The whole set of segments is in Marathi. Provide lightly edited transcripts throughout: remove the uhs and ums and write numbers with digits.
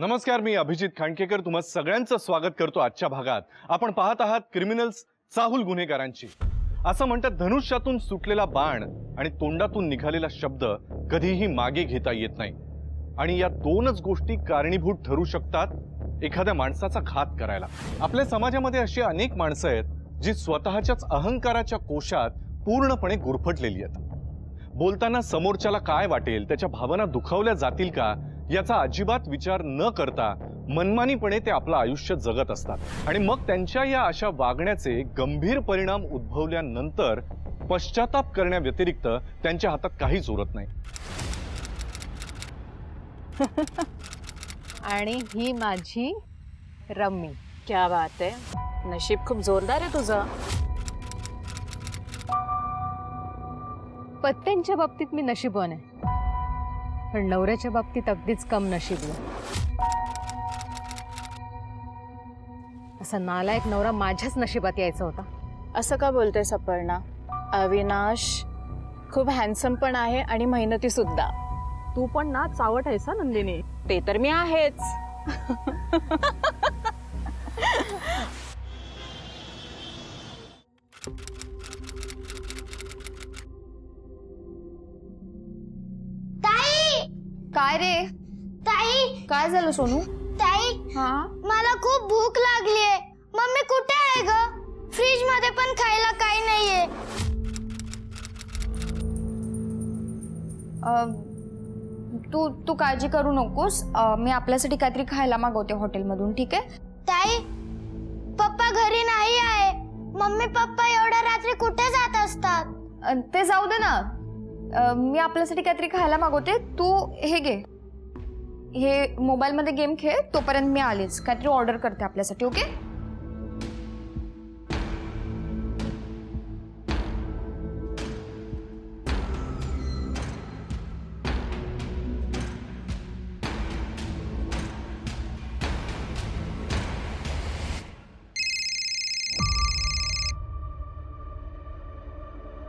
नमस्कार, मी अभिजित खांडकेकर तुम्हा सगळ्यांचं स्वागत करतो आजच्या भागात। आपण पाहत आहात क्रिमिनल्स चाहूल गुन्हेगारांची। असं म्हणतात धनुष्यातून सुटलेला बाण आणि तोंडातून निघालेला शब्द कधीही मागे घेता येत नाही आणि या दोनच गोष्टी कारणीभूत ठरू शकतात एखाद्या माणसाचा घात करायला। आपल्या समाजामध्ये अशी अनेक माणसं आहेत जी स्वतःच्याच अहंकाराच्या कोशात पूर्णपणे गुरफटलेली आहेत। बोलताना समोरच्याला काय वाटेल, त्याच्या भावना दुखावल्या जातील का याचा अजिबात विचार न करता मनमानीपणे ते आपलं आयुष्य जगत असतात आणि मग त्यांच्या या अशा वागण्याचे गंभीर परिणाम उद्भवल्यानंतर पश्चाताप करण्याव्यतिरिक्त त्यांच्या हातात काहीच उरत नाही। आणि ही माझी रम्मी। क्या बात है, नशीब खूप जोरदार आहे तुझं। पत्त्यांच्या बाबतीत मी नशीबवान आहे, पण नवऱ्याच्या बाबतीत अगदीच कम नशीब। असा नालायक नवरा माझ्याच नशिबात यायचा होता। असं का बोलते सपर्णा? अविनाश खूप हँडसम पण आहे आणि मेहनती सुद्धा। तू पण ना चावट आहेस हा नंदिनी। ते तर मी आहेच। काय रे ताई? काय झालं सोनू? ताई, मला खूप भूक लागलीये। मम्मी कुठे आहे ग? फ्रीज मध्ये पण खायला काही नाहीये। तू काळजी करू नकोस, मी आपल्यासाठी काहीतरी खायला मागवते हॉटेलमधून, ठीक आहे? ताई, पप्पा घरी नाही आहे। मम्मी पप्पा एवढ्या रात्री कुठे जात असतात? ते जाऊ दे ना, मी आपल्यासाठी काहीतरी खायला मागवते। तू हे घे, हे मोबाईल मध्ये गेम खेळ, तोपर्यंत मी आलेच काहीतरी ऑर्डर करते आपल्यासाठी, ओके?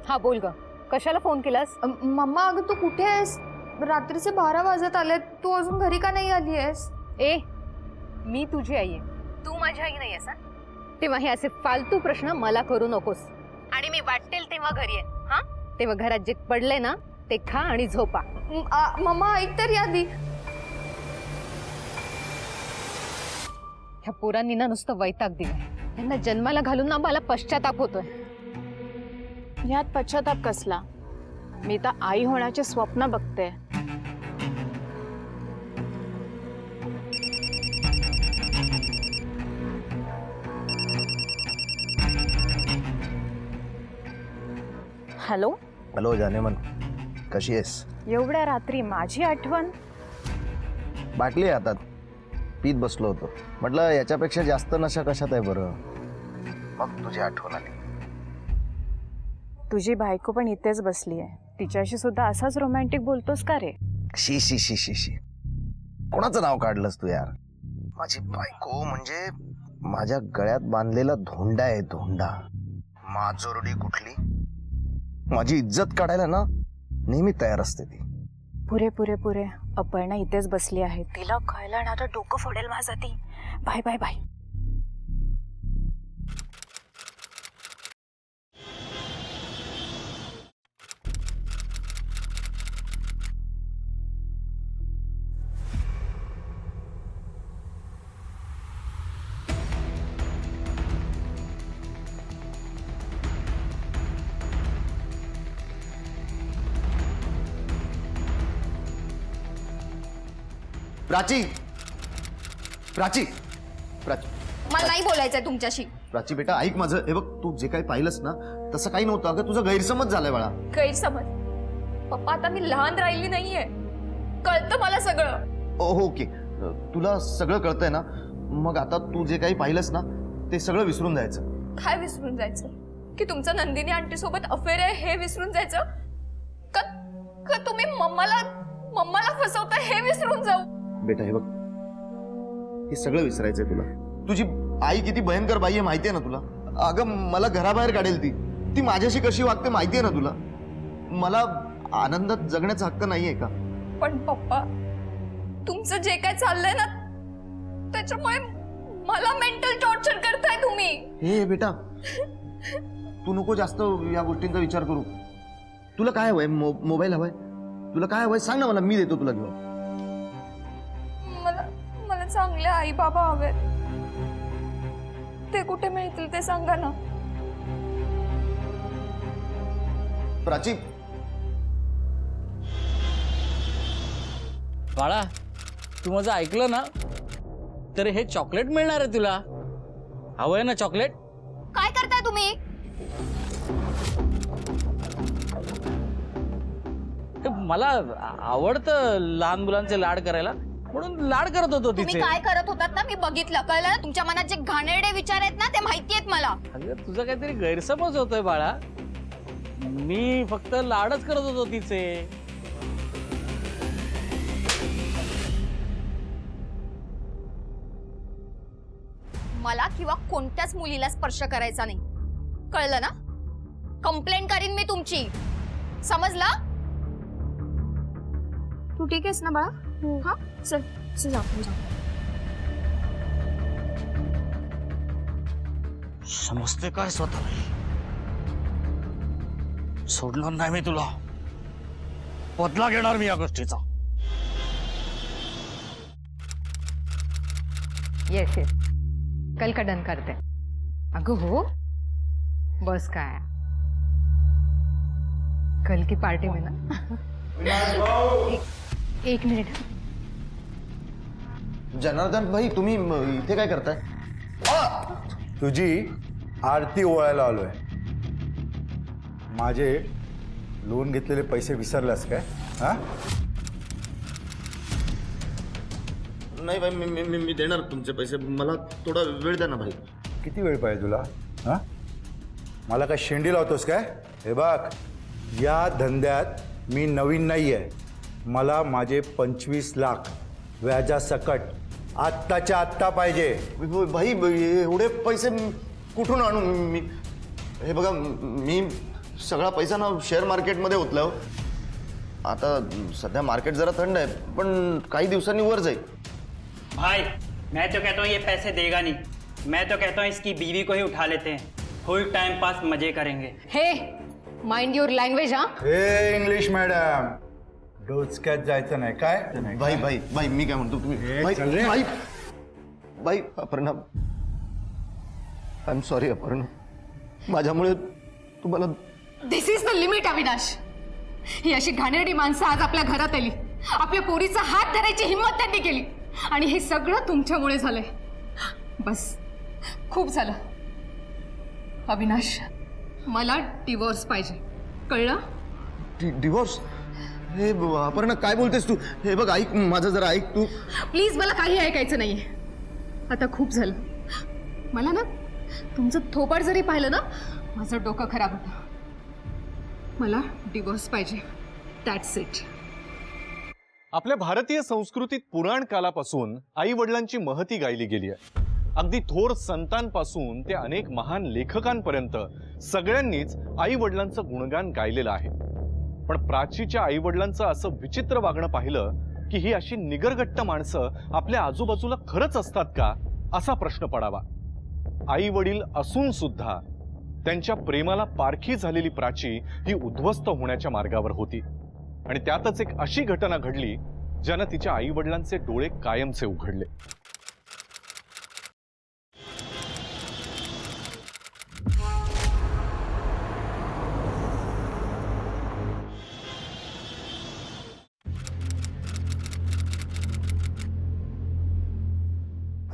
हा बोल ग, कशाला फोन केलास? मम्मा, अगं तू कुठे आहेस? रात्रीचे 12 वाजत आले, तू अजून घरी का नाही आली आहेस? ए, मी तुझी आई आहे, तू माझी आई नाही आहेस हा? तेव्हा हे असे फालतू प्रश्न मला करू नकोस। आणि मी वाटेल तेव्हा घरी आहे हा, तेव्हा घरात जे पडले ना ते खा आणि झोपा। मम्मा ऐक तर यादी। ह्या पोरांनी ना नुसतं वैताग दिला, त्यांना जन्माला घालून ना मला पश्चाताप होतोय। यात पश्चाताप कसला? मी तर आई होण्याचे स्वप्न बघते। हॅलो हॅलो जानेमन, कशी आहेस? एवढ्या रात्री माझी आठवण? बाटली हातात पीत बसलो होतो, म्हटलं याच्यापेक्षा जास्त नशा कशात आहे बरं, मग तुझी आठवण आली। तुझी बायको पण इथेच बसली आहे, तिच्याशी सुद्धा असाच रोमॅन्टिक बोलतोस का रे? शी शी शी शी शी, कोणाचं नाव काढलंस तू यार? माझी बायको म्हणजे माझ्या गळ्यात बांधलेला धोंडा आहे, धोंडा। माजोरडी कुठली, माझी इज्जत काढायला ना नेहमी तयार असते ती। पुरे पुरे पुरे, अपर्णा इथेच बसली आहे, तिला कळलं ना तर डोकं फोडेल माझा ती। Bye bye bye. Prachi, Prachi, Prachi, मला नाही बोलायचंय तुमच्याशी। प्राची बेटा ऐक माझं, हे बघ तू जे काही पाहिलंस ना तसं काही नव्हतं, अगं तुझा गैरसमज झालाय बाळा। गैरसमज? पप्पा, आता मी लहान राहिली नाहीये, कळतं मला सगळं। ओके, तुला सगळं कळतंय ना, मग आता तू जे काही पाहिलंस ना ते सगळं विसरून जायचं। काय विसरून जायचं? की तुमचं नंदिनी आंटी सोबत अफेअर आहे हे विसरून जायचं? का तुम्ही मम्माला फसवताय हे विसरून जाऊ? बेटा हे बघ, हे सगळं विसरायचंय तुला। तुझी आई किती भयंकर बाई आहे माहितीये ना तुला? अगं मला घराबाहेर काढेल ती माझ्याशी कशी वागते माहितीये ना तुला? मला आनंदात जगण्याचा हक्क नाहीये का? पण पप्पा, तुमचं जे काय चाललंय ना त्याच्यामुळे मला मेंटल टॉर्चर करताय तुम्ही. हे बेटा, तू नको जास्त या गोष्टींचा विचार करू. तुला काय हवंय? मोबाईल हवाय? तुला काय हवंय सांग ना मला, मी देतो तुला घेऊन. मला मला चांगले आई बाबा हवेत. ते कुठे मिळतील ते सांगा ना. प्राची, बाळा, तू माझं ऐकलं ना, तर हे चॉकलेट मिळणार आहे तुला. हवंय ना चॉकलेट? काय करताय तुम्ही? हे मला आवडतं लहान मुलांचे लाड करायला, म्हणून लाड करत होतो तुम्ही तिचे. काय करत होतात ना मी बघितलं. कळलं ना? तुमच्या मनात जे घाणेरडे विचार आहेत ना ते माहिती आहेत मला. अगं तुझा काहीतरी गैरसमज होतोय बाळा. मी फक्त लाडच करत होतो तिचे. मला किंवा कोणत्याच मुलीला स्पर्श करायचा नाही. कळलं ना? कंप्लेंट करीन मी तुमची. समजलं? तू ठीक आहेस ना बाळा? हा चल चल आपण जाऊ. समजते काय स्वतःला? सोडणार नाही मी तुला. बदला घेणार मी या गोष्टीचा. येस येस, कल का डन करते. अगं हो, बस काय, कल की पार्टी में ना. एक मिनिट. जनार्दन भाई, तुम्ही इथे काय करताय? तुझी आरती ओवाळायला आलोय. माझे लोन घेतलेले पैसे विसरलास काय? हा? नाही भाई, मी देणार तुमचे पैसे. मला थोडा वेळ द्या ना भाई. किती वेळ पाहिजे तुला? हा? मला काय शेंडी लावतोस काय? हे बघ, या धंद्यात मी नवीन नाही आहे. मला माझे 25 लाख व्याजासकट आत्ताच्या आत्ता पाहिजे. भाई, एवढे पैसे कुठून आणू मी? हे बघा, मी सगळा पैसा ना शेअर मार्केटमध्ये ओतला. आता सध्या मार्केट जरा थंड आहे, पण काही दिवसांनी वर जाईल. भाई, मैं तो कहता हूँ ये पैसे देगा नहीं. मैं तो कहता हूँ इसकी बीवी को ही उठा लेते हैं. फुल टाइम पास मजे करेंगे. हे माइंड युअर लँग्वेज. हा, हे इंग्लिश मॅडम, डोचक्यात जायचं नाही काय? भाई भाई भाई, मी काय म्हणतो, तुम्ही भाई चल रे. भाई भाई, Aparna, I am sorry Aparna. माझ्यामुळे तुम्हाला. दिस इज द लिमिट अविनाश. ही अशी घाणेरडी माणसं आज आपल्या घरात आली. आपल्या पोरीचा हात धरायची हिंमत त्यांनी केली, आणि हे सगळं तुमच्यामुळे झालंय. बस, खूप झालं. अविनाश, मला डिवोर्स पाहिजे. कळलं? डिवोर्स? हे अपर्णा, काय बोलतेस तू? हे बघ, ऐक माझं जरा, ऐक तू. प्लीज, मला काही ऐकायचं नाहीये. आता खूप झालं. मला ना तुमचं थोपाड जरी पाहिलं ना, माझं डोकं खराब होतं. मला डिवोर्स पाहिजे. That's it. आपल्या भारतीय संस्कृतीत पुराण कालापासून आई वडिलांची महती गायली गेली आहे. अगदी थोर संतांपासून ते अनेक महान लेखकांपर्यंत सगळ्यांनीच आई वडिलांचं गुणगान गायलेलं आहे. पण प्राचीच्या आई वडिलांचं असं विचित्र वागणं पाहिलं की ही अशी निगरगट्ट माणसं आपल्या आजूबाजूला खरंच असतात का, असा प्रश्न पडावा. आई वडील असून सुद्धा त्यांच्या प्रेमाला पारखी झालेली प्राची ही उद्ध्वस्त होण्याच्या मार्गावर होती. आणि त्यातच एक अशी घटना घडली ज्यानं तिच्या आई वडिलांचे डोळे कायमचे उघडले.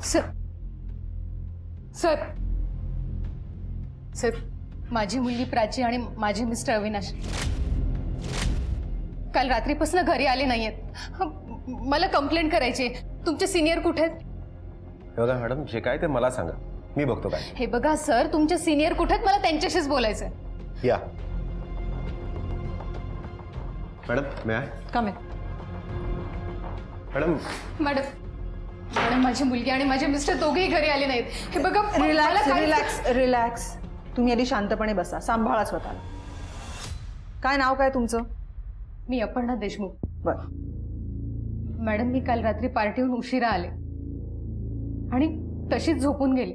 सर सर सर, माझी मुलगी प्राची आणि माझे मिस्टर अविनाश काल रात्रीपासून घरी आले नाहीयेत. मला कंप्लेंट करायची. तुमचे सिनियर कुठे आहेत? बघा मॅडम, जे काय ते मला सांगा, मी बघतो काय. हे बघा सर, तुमचे सिनियर कुठे आहेत? मला त्यांच्याशीच बोलायचंय. या मॅडम, मी आहे. कम मॅडम, मॅडम मॅडम, माझी मुलगी आणि माझे मिस्टर दोघेही घरी आले नाहीत. हे बघा, रिलॅक्स रिलॅक्स रिलॅक्स. तुम्ही आधी शांतपणे बसा, सांभाळा स्वतःला. काय नाव काय तुमचं? मी अपर्णा देशमुख. बरं. मॅडम, मी काल रात्री पार्टीहून उशिरा आले. आणि तशीच झोपून गेले.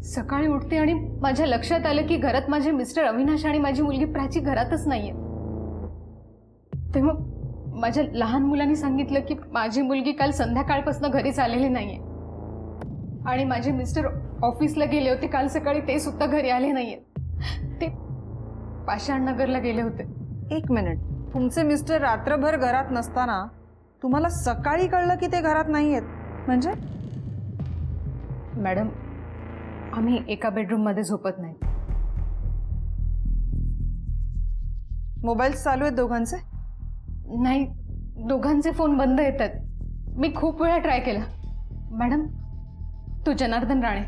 सकाळी उठते आणि माझ्या लक्षात आलं की घरात माझे मिस्टर अविनाश आणि माझी मुलगी प्राची घरातच नाहीये. तेव्हा माझ्या लहान मुलांनी सांगितलं की माझी मुलगी काल संध्याकाळपासून घरीच आलेली नाहीये आणि माझे मिस्टर ऑफिसला गेले होते. काल सकाळी ते सुद्धा घरी आले नाहीये. ते पाषाणनगरला गेले होते. एक मिनिट, तुमचे मिस्टर रात्रभर घरात नसताना तुम्हाला सकाळी कळलं की ते घरात नाही आहेत म्हणजे? मॅडम, आम्ही एका बेडरूममध्ये झोपत नाही. मोबाईल चालू आहेत दोघांचे? नाही, दोघांचे फोन बंद येतात. मी खूप वेळा ट्राय केला. मॅडम, तो जनार्दन राणे,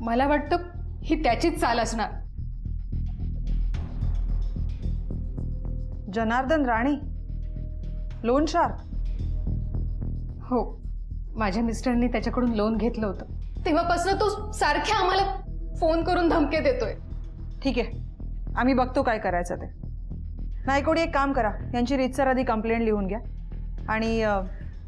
मला वाटतं ही त्याचीच चाल असणार. Janardan Rane, loan shark? हो, माझ्या मिस्टरनी त्याच्याकडून लोन घेतलं होतं. तेव्हापासून तो सारख्या आम्हाला फोन करून धमके देतोय. ठीक आहे, आम्ही बघतो काय करायचं ते. नायकोडी, एक काम करा, यांची रीतसर आधी कंप्लेंट लिहून घ्या आणि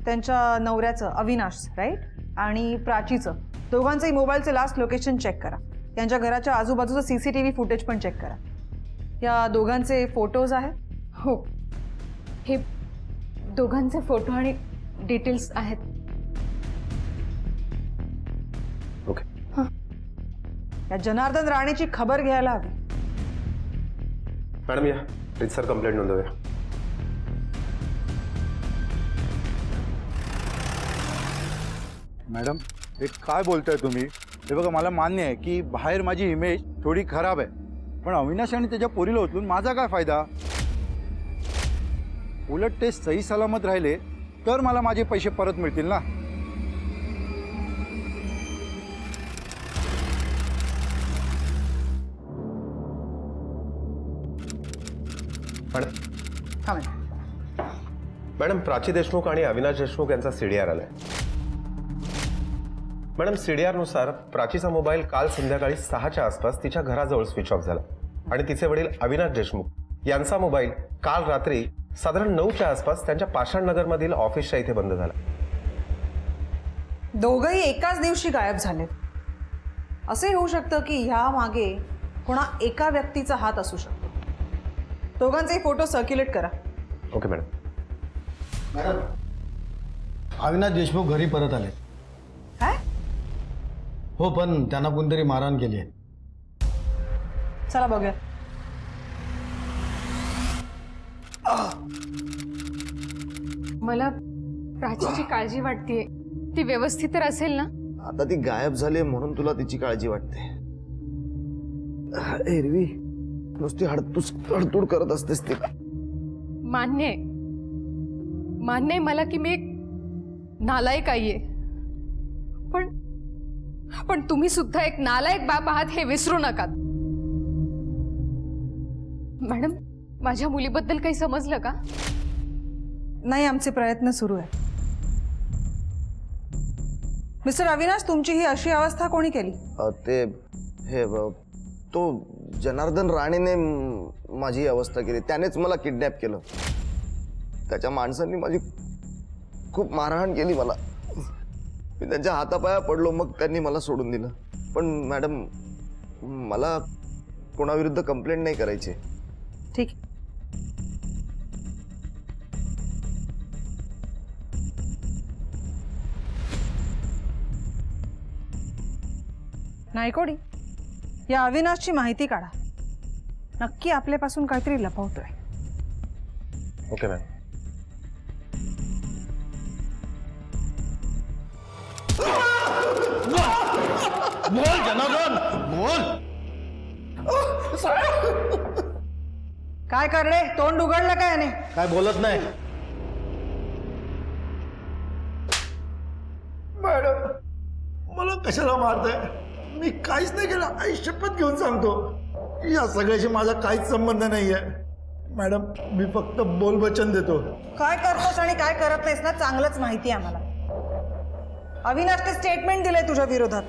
त्यांच्या नवऱ्याचं अविनाश राईट आणि प्राचीचं दोघांचंही मोबाईलचं लास्ट लोकेशन चेक करा. यांच्या घराच्या आजूबाजूचं CCTV फुटेज पण चेक करा. या दोघांचे फोटोज आहेत? हो, हे दोघांचे फोटो आणि डिटेल्स आहेत. ओके. या जनार्दन राणेची खबर घ्यायला हवी. मॅडम या रीतसर कंप्लेंट नोंदवूया. मॅडम, हे काय बोलताय तुम्ही? हे बघा, मला मान्य आहे की बाहेर माझी इमेज थोडी खराब आहे, पण अविनाश आणि त्याच्या पोरीला उचलून माझा काय फायदा? उलट ते सही सलामत राहिले तर मला माझे पैसे परत मिळतील ना. मॅडम, प्राची देशमुख आणि अविनाश देशमुख यांचा CDR आलाय. मॅडम, CDR नुसार प्राचीचा मोबाईल काल संध्याकाळी 6च्या आसपास तिच्या घराजवळ स्विच ऑफ झाला आणि तिचे वडील अविनाश देशमुख यांचा मोबाईल काल रात्री साधारण 9च्या आसपास त्यांच्या पाषाणनगरमधील ऑफिसच्या इथे बंद झाला. दोघंही एकाच दिवशी गायब झाले. असे होऊ शकतं की ह्या मागे कोणा एका व्यक्तीचा हात असू शकतो. दोघांचे फोटो सर्क्युलेट करा. Okay madam. Madam, Avinash Deshmukh घरी परत आले. काय? हो, पण त्यांना कोणतरी मारहाण केली आहे. चला बघूया. मला प्राचीची काळजी वाटतेय. ती व्यवस्थित तर असेल ना? आता ती गायब झाली म्हणून तुला तिची काळजी वाटते? एरवी नुसती हडतूड करत असतेस तिला. मान्य आहे मला की मी एक नालायक आई आहे, पण तुम्ही सुद्धा एक नालायक बाप आहात हे विसरू नका. मॅडम, माझ्या मुलीबद्दल काही समजलं का? नाही, आमचे प्रयत्न सुरू आहेत. मिस्टर अविनाश, तुमची ही अशी अवस्था कोणी केली? तो जनार्दन राणेने माझी अवस्था केली. त्यानेच मला किडनॅप केलं. त्याच्या माणसांनी माझी खूप मारहाण केली मला. मी त्यांच्या हातापाया पडलो, मग त्यांनी मला सोडून दिलं. पण मॅडम, मला कोणाविरुद्ध कंप्लेंट नाही करायची. ठीक. नायकोडी, या अविनाशची माहिती काढा. नक्की आपल्यापासून काहीतरी लपवतोय. Okay ma'am. बोल जनार्दन, बोल. काय करले? तोंड उघडलं काय याने? काय बोलत नाही. मॅडम, मला कशाला मारताय? मी काहीच नाही केलं. आई शपथ घेऊन सांगतो, या सगळ्याशी माझा काहीच संबंध नाहीये. मॅडम, मी फक्त बोलवचन देतो. काय करतोस आणि काय करत नाहीस ना चांगलंच माहिती आहे आम्हाला. अविनाशने स्टेटमेंट दिलंय तुझ्या विरोधात.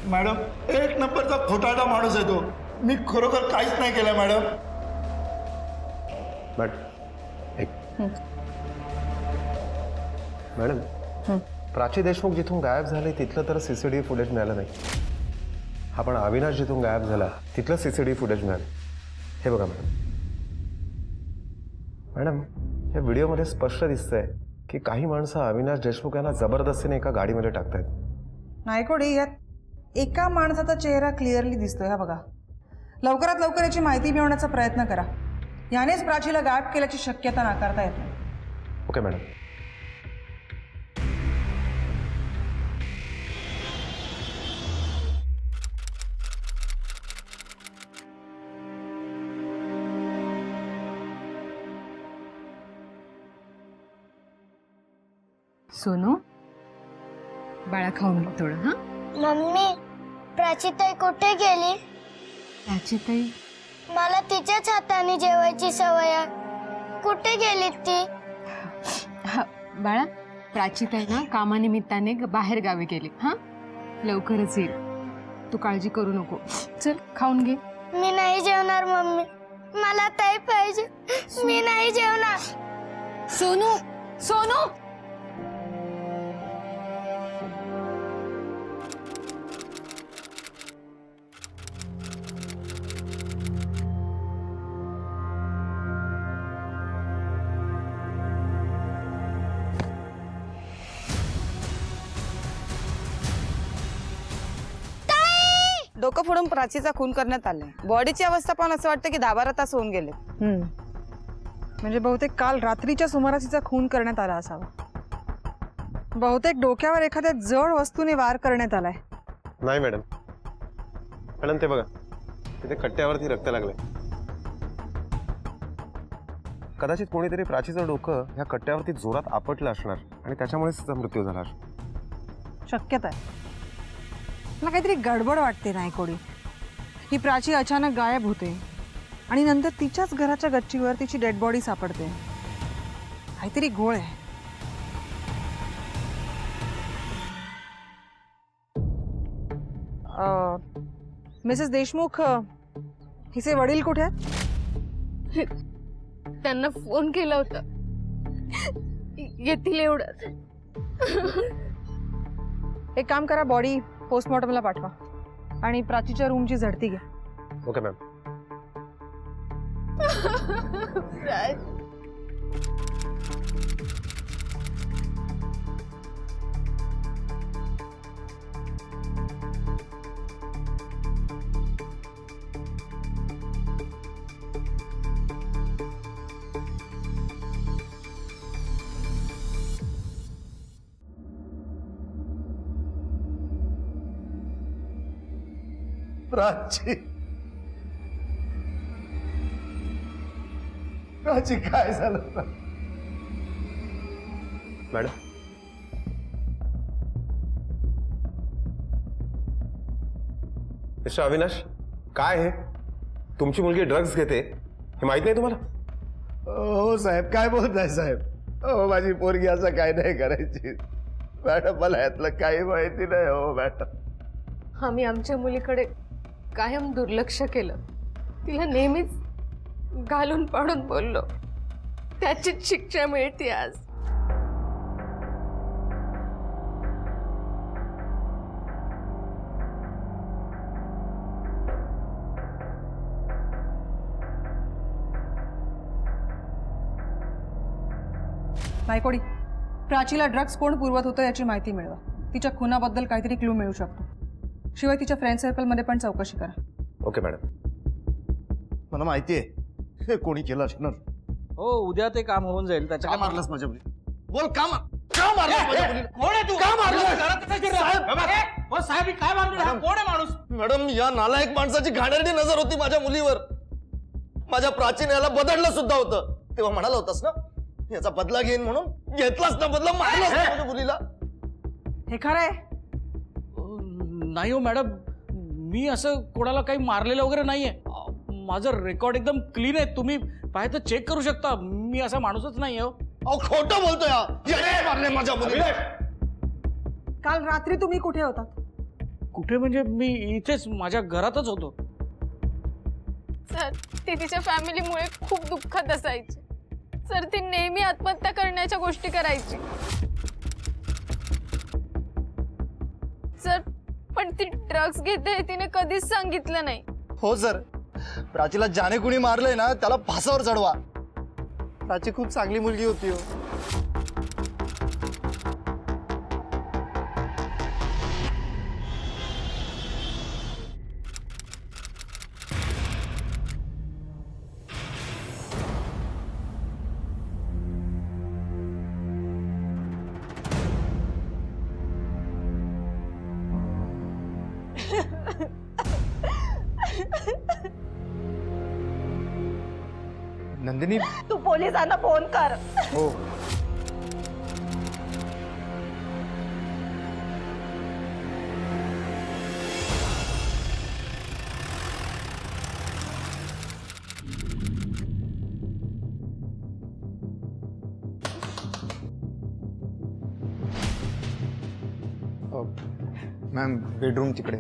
मॅडम, एक नंबरचा खोटारडा माणूस आहे तो. मी खरोखर काहीच नाही केलं मॅडम. मॅडम, प्राची देशमुख जिथून गायब झाले तिथलं तर सीसीटीव्ही फुटेज मिळालं नाही. हा पण अविनाश जिथून गायब झाला तिथलं सीसीटीव्ही फुटेज मिळालं. हे बघा मॅडम. मॅडम, या व्हिडिओमध्ये स्पष्ट दिसतंय की काही माणसं अविनाश देशमुख यांना जबरदस्तीने एका गाडीमध्ये टाकतायत. नायकोडी, यात एका माणसाचा चेहरा क्लिअरली दिसतोय. हा बघा, लवकरात लवकर याची माहिती मिळवण्याचा प्रयत्न करा. यानेच प्राचीला गायब केल्याची शक्यता नाकारता येत नाही. Okay madam. सोनू, बाळा खाऊन घे थोडं. हा, मम्मी, प्राचीताई कुठे गेली? त्याची ताई मला तिच्याच हाताने जेवायची सवय आहे. कुठे गेली ती? बाळा, प्राचीताई ना कामानिमित्ताने बाहेर गावी गेली. हा, लवकरच येईल. तू काळजी करू नको. चल खाऊन घे. मी नाही जेवणार मम्मी. मला ताई पाहिजे. मी नाही जेवणार. सोनू, सोनू. डोकं फोडून प्राचीचा खून करण्यात आलाय. बॉडीची अवस्था पण असं वाटतं की 10-12 तास होऊन गेले. म्हणजे बहुतेक काल रात्रीच्या सुमारास तिचा खून करण्यात आला असावा. बहुतेक डोक्यावर एखाद्या जड वस्तूने वार करण्यात आलाय. नाही मॅडम. मॅडम ते बघा, तिथे कट्ट्यावरती रक्त लागलंय. कदाचित कोणीतरी प्राचीचं डोकं ह्या कट्ट्यावरती जोरात आपटलं असणार आणि त्याच्यामुळेच तिचा मृत्यू झाला. शक्यता आहे. मला काहीतरी गडबड वाटते नायकोडी. ही प्राची अचानक गायब होते आणि नंतर तिच्याच घराच्या गच्चीवर तिची डेड बॉडी सापडते. काहीतरी घोळ आहे. मिसेस देशमुख, हिचे वडील कुठे आहेत? त्यांना फोन केला होता, येतील एवढं. एक काम करा, बॉडी पोस्टमॉर्टमला पाठवा आणि प्राचीच्या रूमची झडती घ्या. Okay ma'am. प्राची, प्राची काय झालं? मॅडम, मिस्टर अविनाश, काय हे? तुमची मुलगी ड्रग्ज घेते हे माहित नाही तुम्हाला? हो साहेब, काय बोलताय साहेब? हो, माझी पोरगी असं काय नाही करायची मॅडम. मला यातलं काही माहिती नाही. हो मॅडम, आम्ही आमच्या मुलीकडे कायम दुर्लक्ष केलं. तिला नेहमीच घालून पाडून बोललो. त्याचीच शिक्षा मिळते आज. नायकोडी, प्राचीला ड्रग्ज कोण पुरवत होतं याची माहिती मिळवा. तिच्या खुनाबद्दल काहीतरी क्लू मिळू शकतो. शिवाय तिच्या फ्रेंड सर्कलमध्ये पण चौकशी करा. Okay madam. मला माहिती आहे हे कोणी केलं असणार. हो, उद्या ते काम होऊन जाईल. त्याच्या का मारलंस माझ्या मुली? बोल, का मारलंस माझ्या मुलीला? कोण आहे तू? का मारलंस? साहेब, काय मारलं? कोण आहे माणूस? मॅडम, या नालायक माणसाची घाणेरडी नजर होती माझ्या मुलीवर. माझ्या प्राचीन याला बदललं सुद्धा होतं. तेव्हा म्हणाला होतास ना याचा बदला घेईन म्हणून. घेतलाच ना बदला, मारलास ना माझ्या मुलीला. हे खरं आहे? नाही हो मॅडम, मी असं कोणाला काही मारलेलं वगैरे नाहीये. माझं रेकॉर्ड एकदम क्लीन आहे. तुम्ही पाहिजे तर चेक करू शकता. मी असा माणूसच नाही हो. अहो, खोटं बोलतोय हा. याने मारले माझ्या मुलीला. काल रात्री तुम्ही कुठे होतात? कुठे म्हणजे मी इथेच माझ्या घरातच होतो. सर, ती तिच्या फॅमिलीमुळे खूप दुःखात असायची. सर, ती नेहमी आत्महत्या करण्याच्या गोष्टी करायची. ती ड्रग्स घेते तिने कधीच सांगितलं नाही. हो सर, प्राचीला ज्याने कुणी मारलंय ना त्याला फासावर चढवा. प्राची खूप चांगली मुलगी होती. हो नंदिनी, तू पोलिसांना फोन कर. हो मॅम, बेडरूम तिकडे.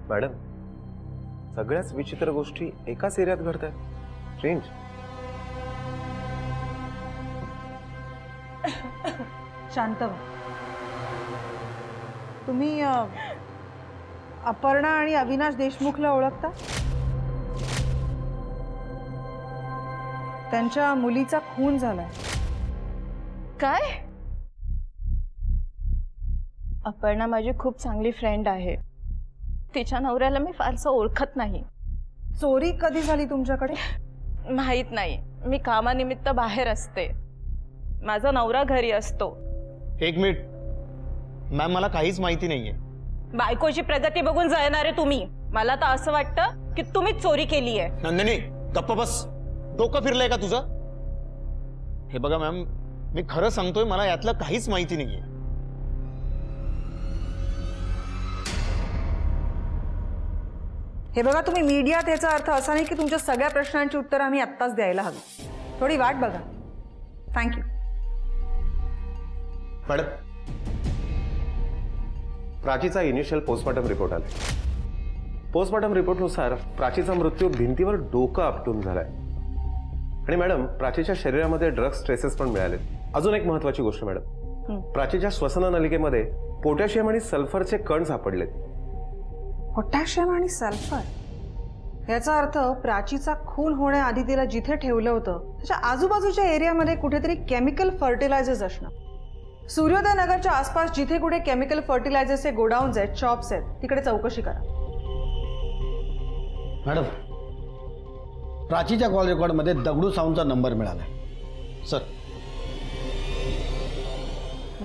मॅडम, सगळ्याच विचित्र गोष्टी एकाच एरियात घडत आहेत. स्ट्रेंज. शांत व्हा. तुम्ही अपर्णा आणि अविनाश देशमुखला ओळखता? त्यांच्या मुलीचा खून झालाय. काय? अपर्णा माझी खूप चांगली फ्रेंड आहे. तिच्या नवऱ्याला मी फारसं ओळखत नाही. चोरी कधी झाली तुमच्याकडे? माहित नाही. मी कामानिमित्त बाहेर असते. माझा नवरा घरी असतो. एक मिनिट मॅम, मला काहीच माहिती नाहीये. बायकोची प्रगती बघून जळणारे तुम्ही. मला तर असं वाटतं की तुम्हीच चोरी केली आहे. नंदिनी, गप्प बस. डोकं फिरलंय का तुझं? हे बघा मॅम, मी खरं सांगतोय, मला यातलं काहीच माहिती नाहीये. हे बघा, तुम्ही मीडियात याचा अर्थ असा नाही की तुमच्या सगळ्या प्रश्नांची उत्तरं आम्ही आत्ताच द्यायला हवी. थोडी वाट बघा. थँक्यू. मॅडम, प्राचीचा इनिशियल पोस्टमॉर्टम रिपोर्ट आला. पोस्टमॉर्टम रिपोर्टनुसार प्राचीचा मृत्यू भिंतीवर डोकं आपटून झालाय. आणि मॅडम, प्राचीच्या शरीरामध्ये ड्रग्स ट्रेसेस पण मिळाले. अजून एक महत्वाची गोष्ट मॅडम, प्राचीच्या श्वसन नलिकेमध्ये पोटॅशियम आणि सल्फरचे कण सापडलेत. पोटॅशियम आणि सल्फर? याचा अर्थ प्राचीचा खून होण्याआधी तिला जिथे ठेवलं होतं त्याच्या आजूबाजूच्या एरियामध्ये कुठेतरी केमिकल फर्टिलायझर्स असणार. सूर्योदय नगरच्या आसपास जिथे कुठे केमिकल फर्टिलायझर्सचे गोडाऊन्स आहेत, शॉप्स आहेत, तिकडे चौकशी करा. मॅडम, प्राचीच्या कॉल रेकॉर्डमध्ये दगडू सावंतचा नंबर मिळाला. सर,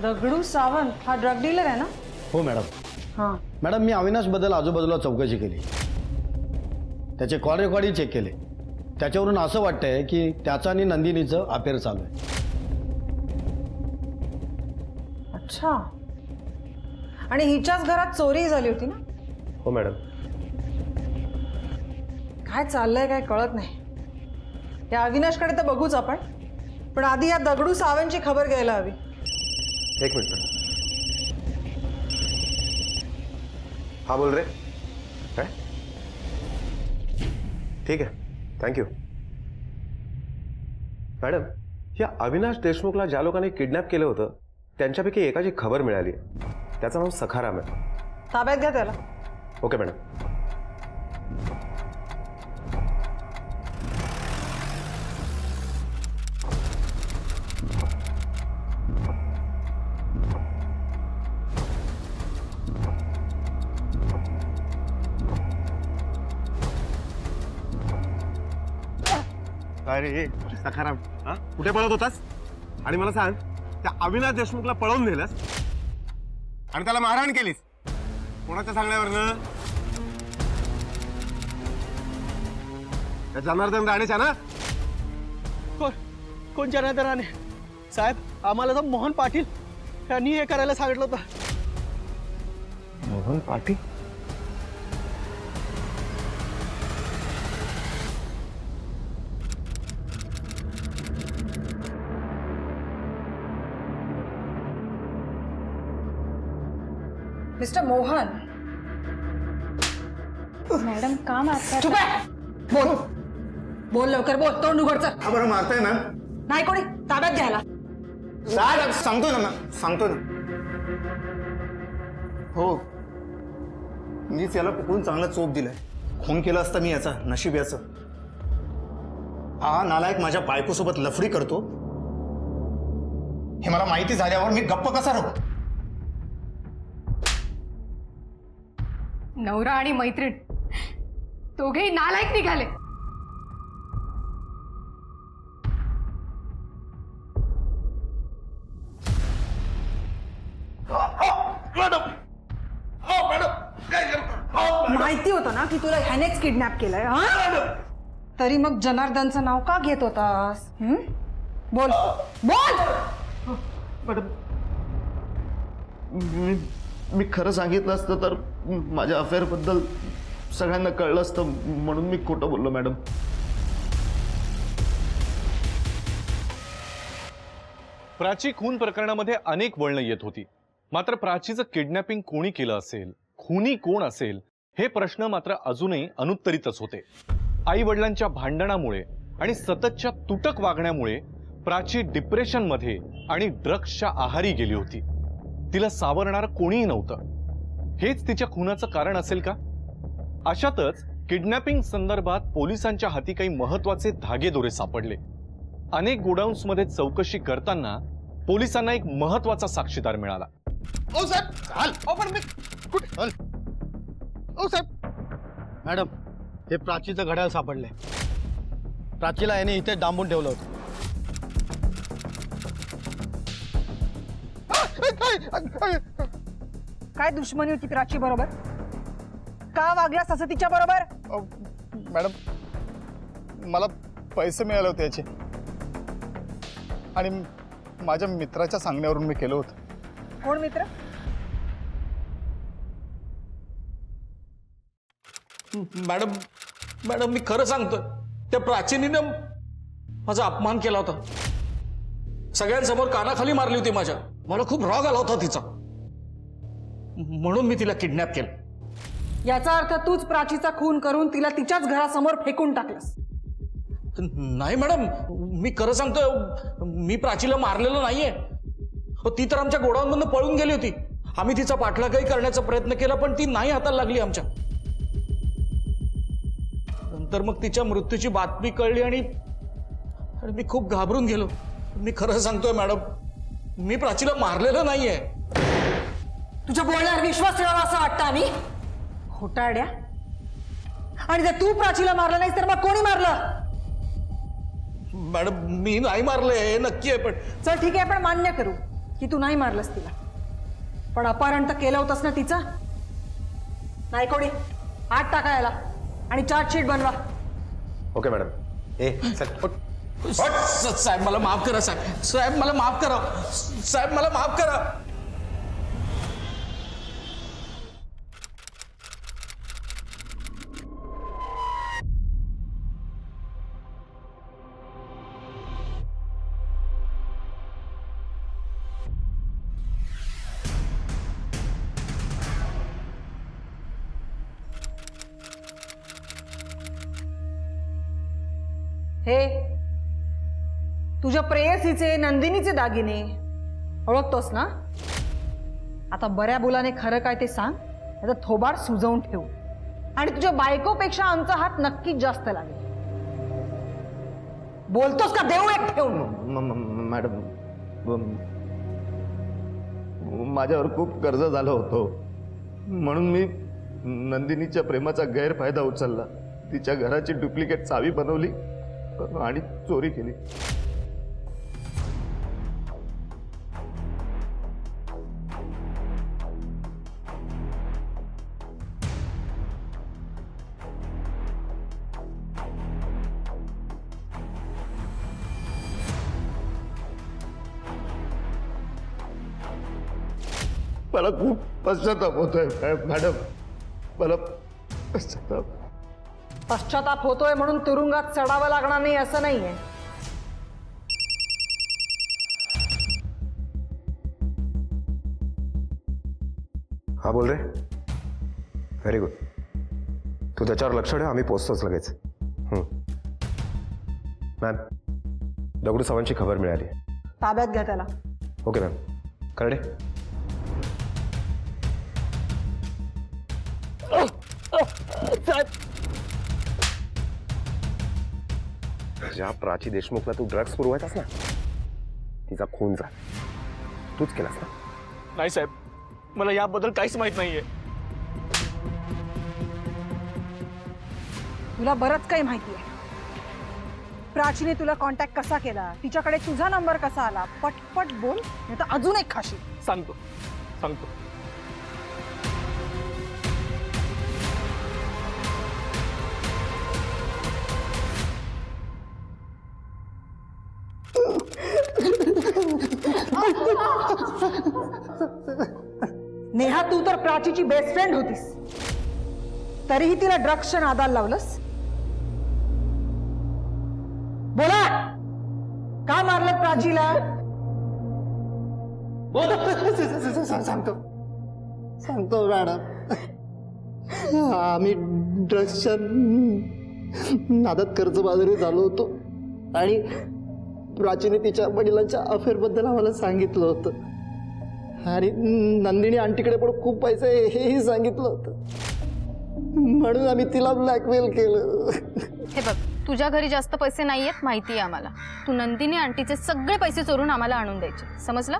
दगडू सावंत हा ड्रग डीलर आहे ना? हो मॅडम. हां मॅडम, मी अविनाशबद्दल आजूबाजूला चौकशी केली. त्याचे कॉल रेकॉर्डही चेक केले. त्याच्यावरून असं वाटतंय की त्याचं आणि नंदिनीचं अफेअर चालू आहे. अच्छा. आणि हिच्याच घरात चोरी झाली होती ना? हो मॅडम. काय चाललंय काय कळत नाही. या अविनाशकडे तर बघूच आपण, पण आधी या दगडू सावंतची खबर घ्यायला हवी. एक मिनिट मॅडम. हा बोल रे. काय? ठीक आहे, थँक्यू. मॅडम, या अविनाश देशमुखला ज्या लोकांनी किडनॅप केलं होतं त्यांच्यापैकी एकाची खबर मिळाली. त्याचं नाव सखाराम आहे. ताब्यात घ्या त्याला. Okay madam. अरे सखाराम, कुठे पळत होतास? आणि मला सांग, त्या अविनाश देशमुखला पळवून नेलंस आणि त्याला मारहाण केलीस. कोणाच्या सांगण्यावरनं? त्या जनार्दन राणेच्या ना? कोण जनार्दन राणे? साहेब, आम्हाला तर मोहन पाटील यांनी हे करायला सांगितलं होतं. मोहन पाटील? मिस्टर मोहन. मॅडम का मारतात? चुप आहे. बोल बोल लवकर बोल. तोंड उघड चल. बरं मारताय मॅम. नाही कोणी ताब्यात घ्यायला. सांगतो ना मॅम, सांगतो ना. हो, मीच याला पकडून चांगला चोप दिलाय. खून केला असता मी याचा, नशीब याचं. हा नालायक माझ्या बायकोसोबत लफडी करतो हे मला माहिती झाल्यावर मी गप्प कसा राहू? नवरा आणि मैत्रीण दोघेही नालायक निघाले. माहिती होतं ना की तुला ह्यानेच किडनॅप केलंय. हा तरी मग जनार्दनचं नाव का घेत होतास? बोल बोल. मॅडम, मी खरं सांगितलं असतं तर माझ्या अफेअरबद्दल सगळ्यांना कळलं असतं, म्हणून मी खोटं बोललो मॅडम. प्राची खून प्रकरणामध्ये अनेक वळणं येत होती. मात्र प्राचीचं किडनॅपिंग कोणी केलं असेल, खुनी कोण असेल, हे प्रश्न मात्र अजूनही अनुत्तरितच होते. आई वडिलांच्या भांडणामुळे आणि सततच्या तुटक वागण्यामुळे प्राची डिप्रेशनमध्ये आणि ड्रग्सच्या आहारी गेली होती. तिला सावरणारं कोणीही नव्हतं. हेच तिच्या खुनाचं कारण असेल का? अशातच किडनॅपिंग संदर्भात पोलिसांच्या हाती काही महत्वाचे धागेदोरे सापडले. अनेक गोडाऊन्समध्ये चौकशी करताना पोलिसांना एक महत्वाचा साक्षीदार मिळाला. ओ साहेब, चाल. ओ पण मी कुठे? चल. ओ साहेब. मॅडम, हे प्राचीचं घड्याळ सापडलंय. प्राचीला याने इथे डांबून ठेवलं होतं. काय दुश्मनी होती प्राची बरोबर? का वागलास असं तिच्या बरोबर? मॅडम, मला पैसे मिळाले होते याचे आणि माझ्या मित्राच्या सांगण्यावरून मी केलं होतं. कोण मित्र? मॅडम मॅडम मी खरं सांगतोय, त्या प्राचीनीनं माझा अपमान केला होता. सगळ्यांसमोर कानाखाली मारली होती माझ्या. मला खूप राग आला होता तिचा, म्हणून मी तिला किडनॅप केलं. याचा अर्थ तूच प्राचीचा खून करून तिला तिच्याच घरासमोर फेकून टाकलंस. नाही मॅडम, मी खरं सांगतोय, मी प्राचीला मारलेलं नाहीये. ती तर आमच्या गोडाऊनमधून पळून गेली होती. आम्ही तिचा पाठलागही करण्याचा प्रयत्न केला, पण ती नाही हाताला लागली आमच्या. नंतर मग तिच्या मृत्यूची बातमी कळली आणि मी खूप घाबरून गेलो. मी खरं सांगतोय मॅडम, मी प्राचीला मारलेलं नाहीये. तुझ्या बोलण्यावर विश्वास ठेवावा असं वाटतं आम्ही? खोटारड्या. आणि जर तू प्राचीला मारलं नाहीस तर मग कोणी मारलं? मॅडम, मी नाही मारलंय हे नक्की आहे. पण चल ठीक आहे, आपण मान्य करू की तू नाही मारलंस तिला, पण अपहरण तर केलं होतंस ना तिचं. नाही कोणी आत टाकायला आणि चार्जशीट बनवा. Okay madam. साहेब मला माफ करा. साहेब मला माफ करा. साहेब मला माफ करा. हे तुझ्या प्रेयसीचे नंदिनीचे दागिने ओळखतोस ना? आता बऱ्या बोलाने खरं काय ते सांग, याचा थोबाड सुजवून ठेवू. आणि तुझ्या बायकोपेक्षा आमचा हात नक्कीच जास्त लागेल. बोलतोस का देऊ एक ठेवून? मॅडम, माझ्यावर खूप कर्ज झालं होतं, म्हणून मी नंदिनीच्या प्रेमाचा गैरफायदा उचलला. तिच्या घराची डुप्लिकेट चावी बनवली आणि चोरी केली. मला खूप पश्चाताप होतोय मॅडम. मला पश्चाताप होतोय म्हणून तुरुंगात चढावं लागणार नाही असं नाहीये. हा बोल रे. Very good. तू त्याच्यावर लक्ष ठेव, आम्ही पोचतोच लगेच. मॅम, दगडू सावंतची खबर मिळाली. ताब्यात घ्या त्याला. Okay ma'am. करडे. ज्या प्राची देशमुखला तू ड्रग्स पुरवायचास ना, तिचा खून झाला. तूच केलास ना? नाही साहेब, मला याबद्दल काहीच माहित नाहीये. तुला बरंच काही माहिती आहे. प्राचीने तुला कॉन्टॅक्ट कसा केला, तिच्याकडे तुझा नंबर कसा आला, पटपट बोल, नाही तर अजून एक खाशी. सांगतो. नेहा, तू तर प्राचीची बेस्ट फ्रेंड होतीस, तरीही तिला ड्रग्सच्या नादाला लावलंस. बोला, का मारलं प्राचीला? सांगतो मॅडम. आम्ही ड्रग्सच्या नादात कर्जबाजारी झालो होतो आणि प्राचीने तिच्या वडिलांच्या अफेअरबद्दल आम्हाला सांगितलं होतं आणि नंदिनी आंटीकडे पण खूप पैसे हेही सांगितलं होतं, म्हणून आम्ही तिला ब्लॅकमेल केलं. हे बघ, तुझ्या घरी जास्त पैसे नाहीयेत माहिती आहे आम्हाला. तू नंदिनी आंटीचे सगळे पैसे चोरून आम्हाला आणून द्यायचे, समजलं?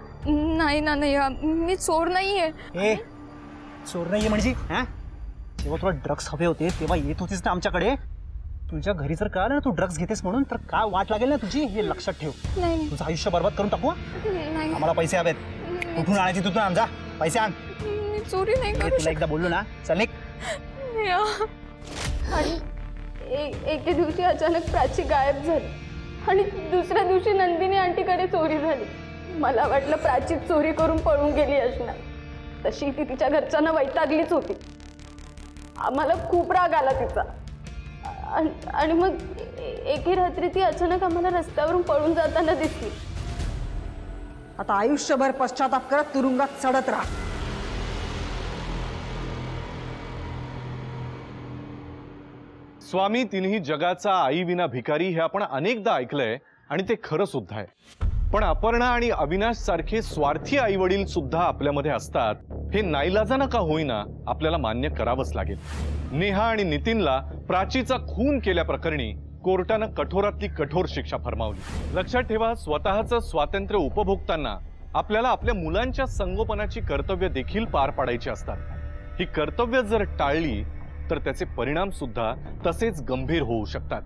नाही ना, नाही, मी चोर नाहीये. ए, चोर नाहीये म्हणजे? हा, जेव्हा तुला ड्रग्स हवे होते तेव्हा येत होतीस ना आमच्याकडे. तुझ्या घरी जर कळालं ना तू ड्रग्स घेतेस म्हणून, तर काय वाट लागेल ना तुझी, हे लक्षात ठेव. नाही, तुझं आयुष्य बर्बाद करून टाकू. नाही, आम्हाला पैसे हवेत. कुठून आणायची तू? आण जा, पैसे आण. मी चोरी नाही करू तुला एकदा बोललो ना, चल निघ. आणि एके दिवशी अचानक प्राची गायब झाली आणि दुसऱ्या दिवशी नंदिनी आंटीकडे चोरी झाली. मला वाटलं प्राची चोरी करून पळून गेली असणार, तशी ती तिच्या घरच्यांना वैतागलीच होती. आम्हाला खूप राग आला तिचा आणि मग एके रात्री ती अचानक आम्हाला रस्त्यावरून पळून जाताना दिसली. आता आयुष्यभर पश्चाताप करत तुरुंगात सडत राहा. स्वामी तिन्ही जगाचा आई विना भिकारी हे आपण अनेकदा ऐकलंय आणि ते खरं सुद्धा आहे. पण अपर्णा आणि अविनाश सारखे स्वार्थी आई वडील सुद्धा आपल्यामध्ये असतात, हे नाईलाजानं का होईना आपल्याला मान्य करावंच लागेल. नेहा आणि नितीनला प्राचीचा खून केल्याप्रकरणी कोर्टानं कठोरातली कठोर शिक्षा फरमावली. लक्षात ठेवा, स्वतःचं स्वातंत्र्य उपभोगताना आपल्याला आपल्या मुलांच्या संगोपनाची कर्तव्य देखील पार पाडायची असतात. ही कर्तव्य जर टाळली तर त्याचे परिणाम सुद्धा तसेच गंभीर होऊ शकतात.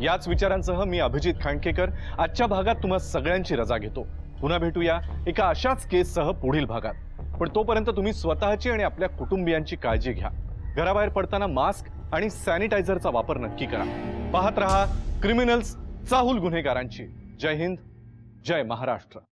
याच विचारांसह मी अभिजित खांडकेकर आजच्या भागात तुम्हा सगळ्यांची रजा घेतो. पुन्हा भेटूया एका अशाच केससह पुढील भागात. पण तोपर्यंत तुम्ही स्वतःची आणि आपल्या कुटुंबियांची काळजी घ्या. घराबाहेर पडताना मास्क आणि सॅनिटायझरचा वापर नक्की करा. पाहत रहा क्रिमिनल्स, चाहूल गुन्हेगारांची. जय हिंद, जय महाराष्ट्र.